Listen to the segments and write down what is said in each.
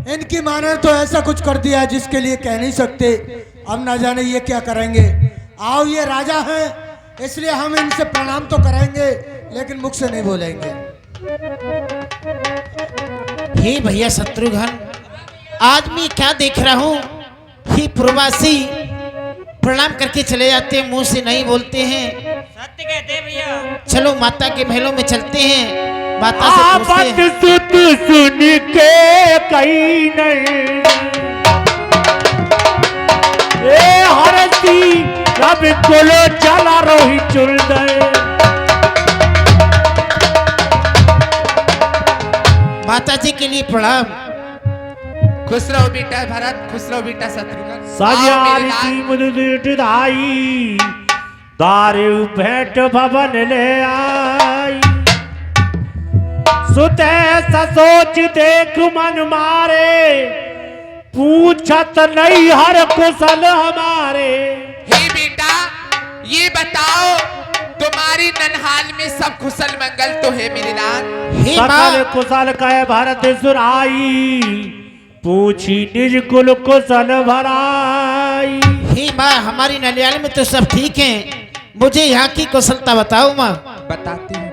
इनकी माँ ने तो ऐसा कुछ कर दिया जिसके लिए कह नहीं सकते। अब ना जाने ये क्या करेंगे। आओ, ये राजा हैं, इसलिए हम इनसे प्रणाम तो करेंगे लेकिन मुख से नहीं बोलेंगे। हे भैया शत्रुघ्न, आज मैं क्या देख रहा हूँ, ही प्रवासी प्रणाम करके चले जाते हैं, मुंह से नहीं बोलते हैं। सत्य कहते हैं भैया। चलो माता के महलों में चलते हैं, माता से पूछते हैं। सुत सुन के कहीं नहीं ए हरती रब कोलो चला रोही चुल गए। माता जी के लिए प्रणाम। खुश रहो बेटा भरत, खुश रहो बेटा शत्रुघ्न। सजारी की मुदुट धाई दारू भेंट भवन ले आई। सुते सोच देख मन मारे पूछत नहीं हर कुशल हमारे। हे बेटा ये बताओ तुम्हारी ननहाल में सब कुशल मंगल तो है मेरे लाल? हे सकल माँ, कुशल कह भरत सुराई पूछी निज कुल कुशल भराई। हे माँ, हमारी ननियाल में तो सब ठीक है, मुझे यहाँ की कुशलता बताओ माँ। बताती हूँ।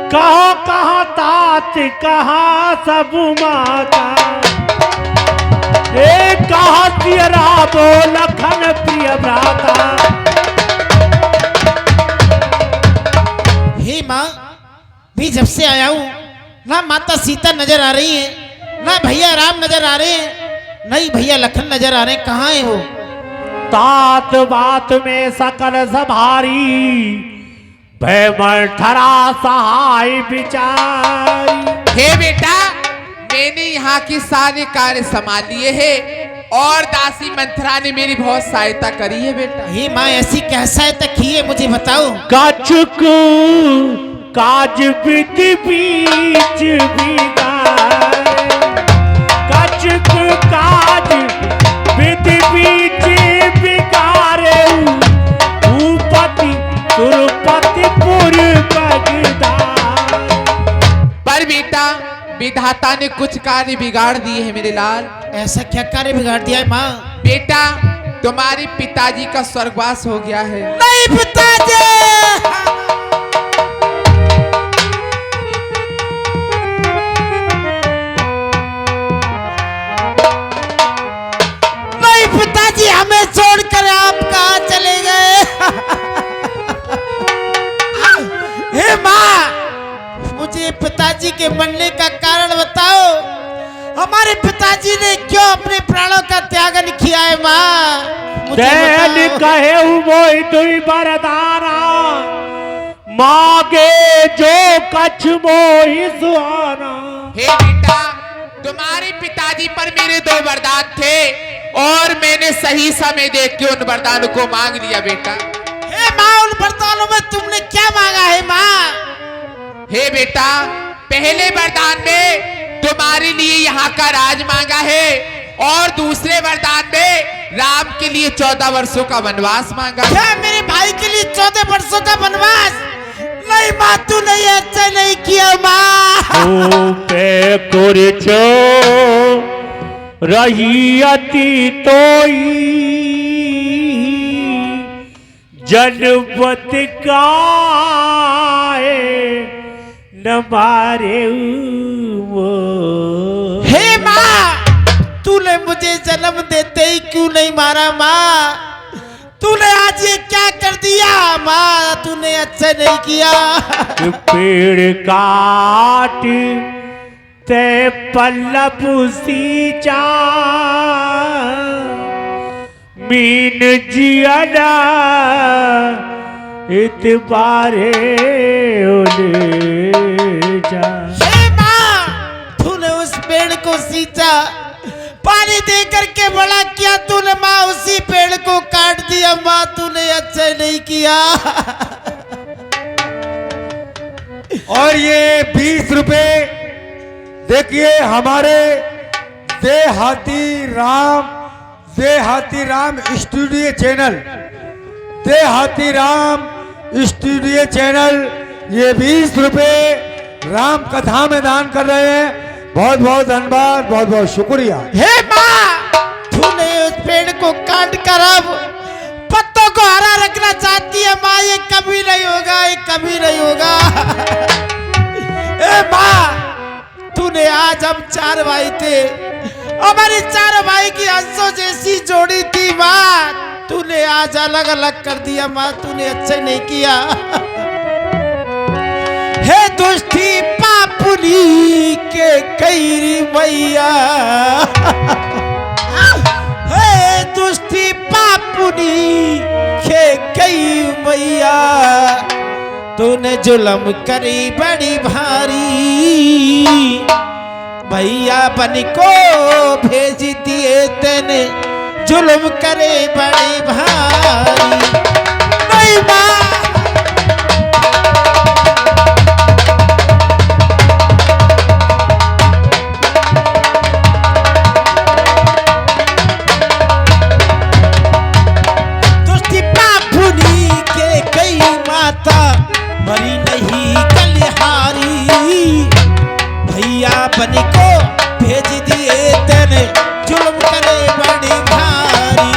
कहो कहाँ तात कहाँ सब माता ए कहाँ तेरा बो लखन प्रिय भ्राता। हे माँ, भी जब से आया हूँ ना माता सीता नजर आ रही है, ना भैया राम नजर आ रहे हैं, नहीं भैया लखन नजर आ रहे हैं, कहाँ है वो? तात बात में सकल सभारी भय ठरा सहाय विचारी। हे बेटा मैंने यहाँ की सारे कार्य संभाल लिए हैं और दासी मंथरा ने मेरी बहुत सहायता करी है बेटा। हे माँ, ऐसी क्या सहायता की है मुझे बताओ। कछुक काज विधि बीच बिगाए। कछुक काज विधि बीच बिगारे भूपति सुरपति पुर बगदार। पर बेटा विधाता ने कुछ कार्य बिगाड़ दिए हैं मेरे लाल। ऐसा क्या कार्य बिगाड़ दिया है माँ? बेटा तुम्हारे पिताजी का स्वर्गवास हो गया है। नहीं पिताजी, नहीं पिताजी, हमें छोड़कर आप कहाँ चले गए? हे माँ, मुझे पिताजी के मरने का कारण बताओ। हमारे पिताजी ने क्यों अपने प्राणों का त्यागन किया है माँ? मुझे बताओ। कहे मोहि तुई बरदाना मागे जो कछ मोहि सुहाना। हे बेटा तुम्हारे पिताजी पर मेरे दो वरदान थे और मैंने सही समय देख के उन वरदानों को मांग लिया बेटा। हे माँ, उन वरदानों में तुमने क्या मांगा है माँ? हे बेटा पहले वरदान में तुम्हारे लिए यहाँ का राज मांगा है और दूसरे वरदान में राम के लिए 14 वर्षों का वनवास मांगा है। क्या मेरे भाई के लिए 14 वर्षों का वनवास? नहीं माँ, तूने ये अच्छा नहीं किया माँ। पे कुरचो रही अति तोई जनपत काए न मारे हे माँ, तूने मुझे जन्म देते ही क्यों नहीं मारा माँ? तूने आज ये क्या कर दिया माँ? तूने अच्छा नहीं किया। पेड़ काट ते पल्लव सींचा मीन जियाना इतबारे उले जा। हे माँ, तूने उस पेड़ को सींचा, पानी दे करके बड़ा किया तूने माँ, उसी पेड़ को काट दिया माँ, तूने अच्छा नहीं किया। और ये 20 रुपए देखिए हमारे देहाती राम स्टूडियो चैनल, देहाती राम स्टूडियो चैनल, ये 20 रुपए राम कथा में दान कर रहे हैं। बहुत बहुत धन्यवाद, बहुत बहुत शुक्रिया। हे माँ, तूने उस पेड़ को काट कर अब पत्तों को हरा रखना चाहती है माँ। ये कभी नहीं होगा, ये कभी नहीं होगा। हे माँ, तूने आज हम 4 भाई थे, हमारे 4 भाई की हंसों जैसी जोड़ी थी माँ, तूने आज अलग अलग कर दिया माँ। तूने अच्छा नहीं किया। हे दुष्टी पापुनी के कैरी मैया, हे दुष्टी पापुनी के कई मैया, तूने जुल्म करी बड़ी भारी। भैया बन को भेज दिए तेने, जुल्म करे बड़ी भारी। नहीं माँ, मरी नहीं कलिहारी। भैया बनी को भेज दिए तेने, जुल्म करे बड़ी भारी।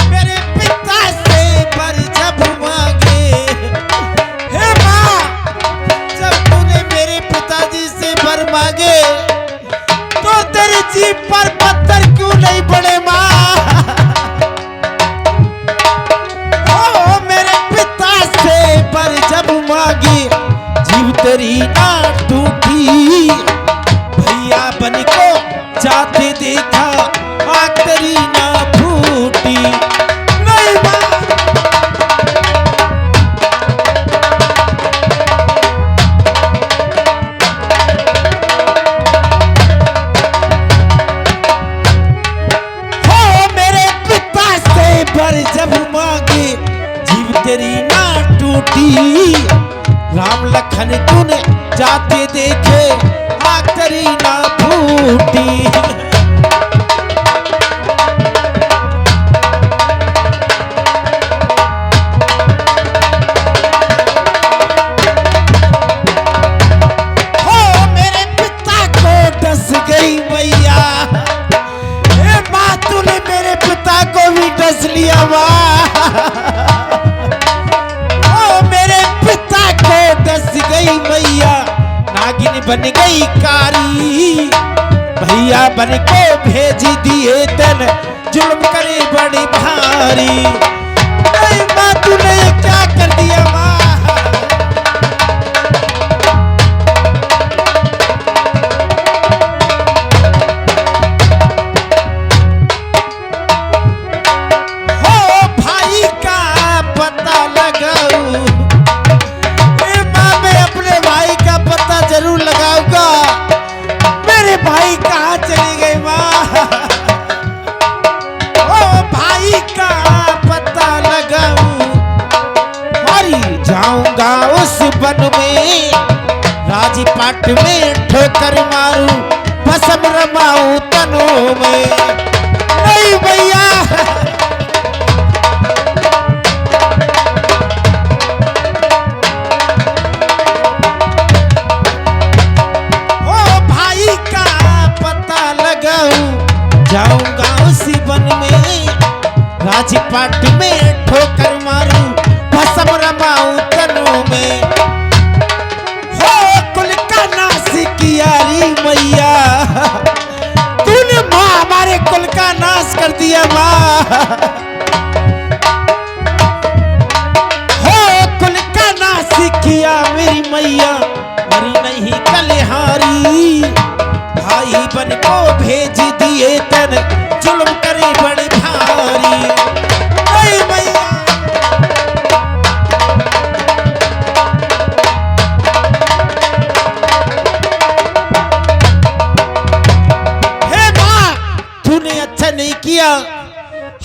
मेरे पिता से पर जब मांगे, हे माँ, से बर मांगे तो तेरी जीभ पर पत्थर क्यों नहीं पड़े माँ? ओ मेरे पिता से बर जब मांगी, जीभ तेरी ना टूटी। भैया बन को जाते देखा, आँख तेरी ना फूटी। नहीं माँ, जब मांगे जीव तेरी ना टूटी। राम लखन तूने जाते देखे, आँख तेरी ना फूटी। हो मेरे पिता को डस गई मैया। हे माँ, तूने मेरे पिता को भी डस लिया माँ। ओ मेरे पिता को डस गई मैया, नागिन बन गई कारी। भैया बन को भेज दिए तन, जुल्म करे बड़ी भारी। नहीं माँ, तूने ये क्या कर दिया माँ? जरूर लगाऊंगा। मेरे भाई कहाँ चले गए माँ? ओ भाई का पता लगाऊं, मरी जाऊंगा उस वन में, राजपाट में ठोकर मारूं, भस्म रमाऊं तनों में। नहीं भैया, जाऊंगा उसी वन में, राजपाट में ठोकर मारूं, भस्म रमाऊं तनों में। हो कुल का नाश किया री मैया, तूने माँ हमारे कुल का नाश कर दिया माँ। हो कुल का नाश किया मेरी मैया, मरी नहीं कलिहारी। भाई बन को भेज दिए तन, जुल्म करे बड़ी भारी। नहीं भैया, हे माँ, तूने अच्छा नहीं किया।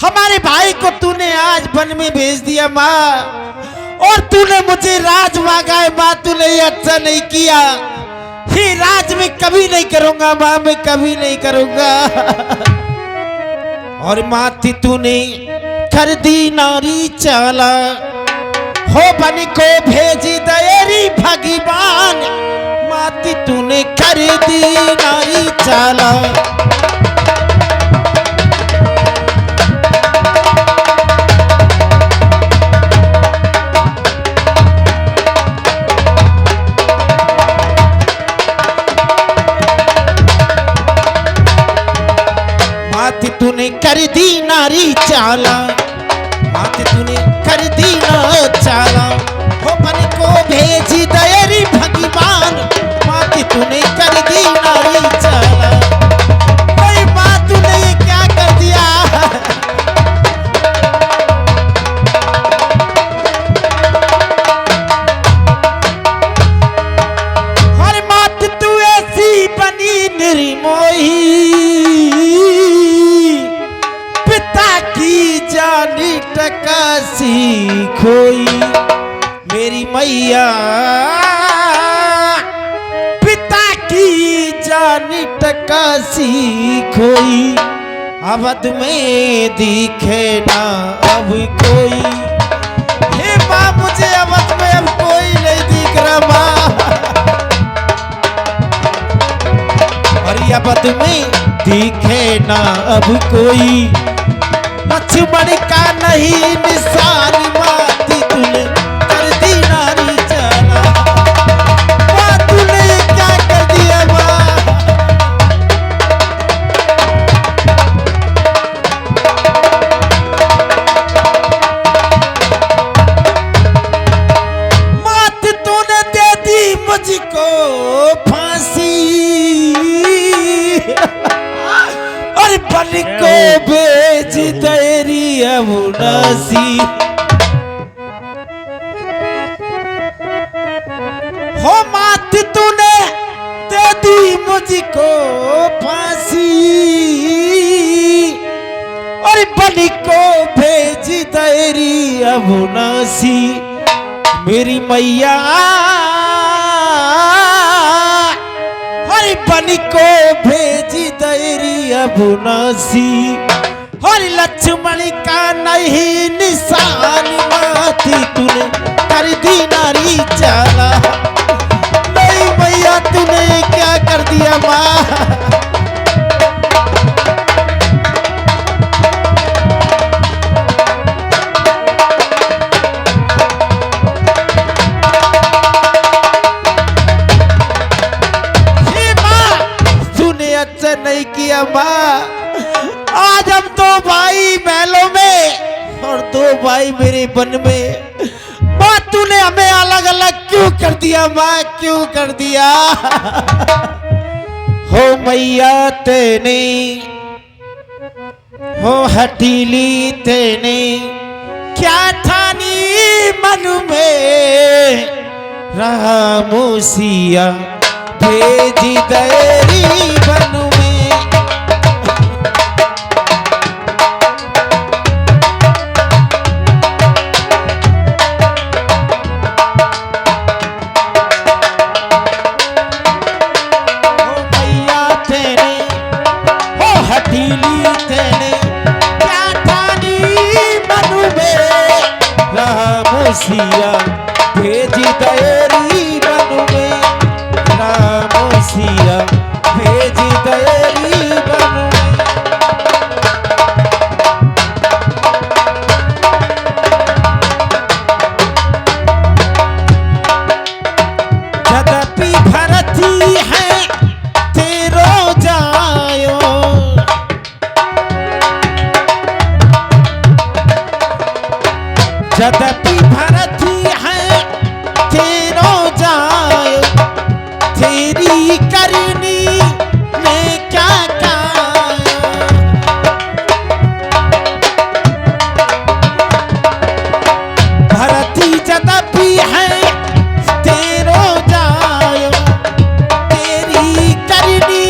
हमारे भाई को तूने आज वन में भेज दिया माँ, और तूने मुझे राज मांगा है माँ। तूने ये अच्छा नहीं किया। ये राज में कभी नहीं करूंगा माँ, मैं कभी नहीं करूंगा। और माती तूने कर दी नारी चाला, हो बन को भेजी दयरी भगवान, माती तूने कर दी नारी चाला। माती तूने कर दी नारी चाला, माती तूने कर दी ना चाला, हो मन को भेजी दयरी भगवान, माती तूने कर दी नारी चाला। भाई माँ तूने ये क्या कर दिया? हर मात तू ऐसी बनी निर्मोही, जानी टकासी खोई, मेरी मैया पिता की जानी टकासी खोई, अवध में दिखे ना अब कोई। हे माँ मुझे अवध में अब कोई नहीं दिख रहा माँ, और अवध में दिखे ना अब कोई, लक्ष्मण का नहीं निशान, माती तूने कर दी नारी चाला। माँ तूने क्या कर दिया माँ? मात तूने दे दी मुझको फांसी, और बन को बेच तेरी अबुनासी। हो मात तूने दे दी मुझको फांसी, और बन को भेज तेरी अबुनासी, मेरी मैया बन को भेजी तेरी अबुनासी, और लक्ष्मण का नहीं निशान, माती तूने कर दी नारी चाला। नहीं मैया तूने क्या कर दिया माँ? नहीं किया माँ, आज हम दो भाई महलों में और दो भाई मेरे वन में, माँ तूने हमें अलग अलग क्यों कर दिया माँ, क्यों कर दिया? हो मैया तेने, हो हठीली तेने, क्या ठानी मन में, रहा मूसिया भेजी तेरी बन में। हो मैया तेरे, हो हठीली तेरे, क्या ठानी मन में, रहा मूसिया भेजी तेरी बन में, मूसिया भेजी तेरी बन में। यद्यपि भरती है तेरो जायो, यद्यपि भरती है तेरो जायो, तेरी करनी में क्या काया। भरती यद्यपि है तेरो जायो, तेरी करनी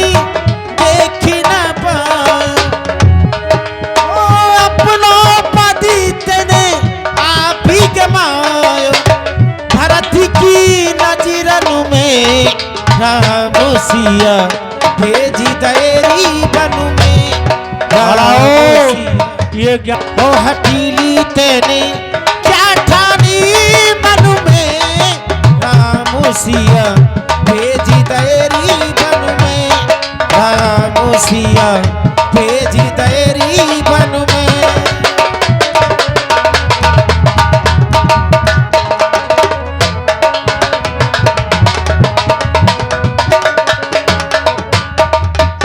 देख न पायो। ओ अपनो पति तेने आप ही गमा मुसिया भेजी देरी बन में ये क्या ओ हटीली तेने क्या ठानी मन में रामुसिया भेजी देरी बन में रामुसिया भेजी देरी बन में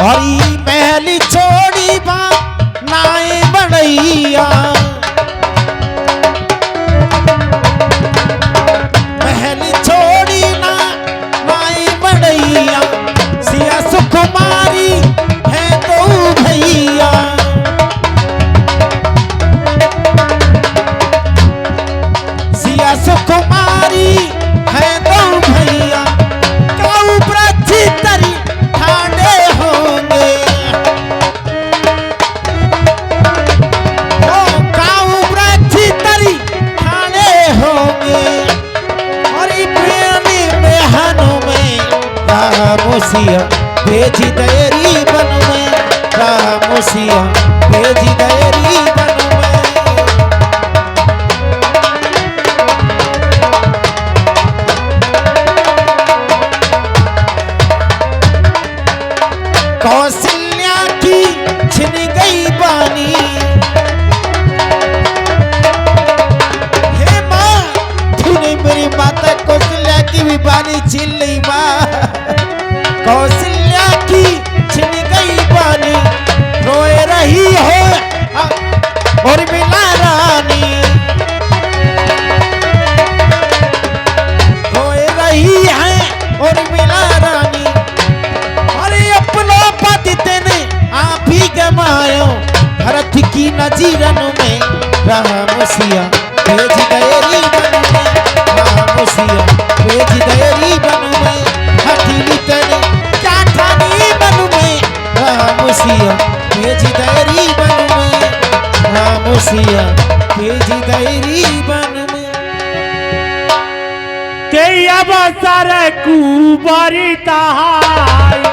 और ई महली छोड़ी बा नाए बड़ैया महली छोड़ी ना नाए बड़ैया सिया सुकुमारी है तो भैया सिया सुकुमारी है तो भैया काऊ ब्रजी तरी ठाणे होंगे ओ काऊ ब्रजी तरी ठाणे होंगे और ई प्रेमी बेहनों में रामुसिया भेजी देरी बन में रामुसिया भेजी देरी बन में कौशल्या की छिन गई बानी हे माँ तूने मेरी माता कौशल्या की भी बानी छीन ली माँ कौशल्या की छिन गई बानी रोए रही हो और मिला रानी रोए रही है और मिला रानी आप ही गमायो भरत की नजीरन में रामुसिया भेज देरी बन में रामुसिया भेज देरी बन में हथीली तेने क्या ठानी बन में रामुसिया भेज देरी बन में रामुसिया भेज देरी बन में ते अब सर कुबरी तहाई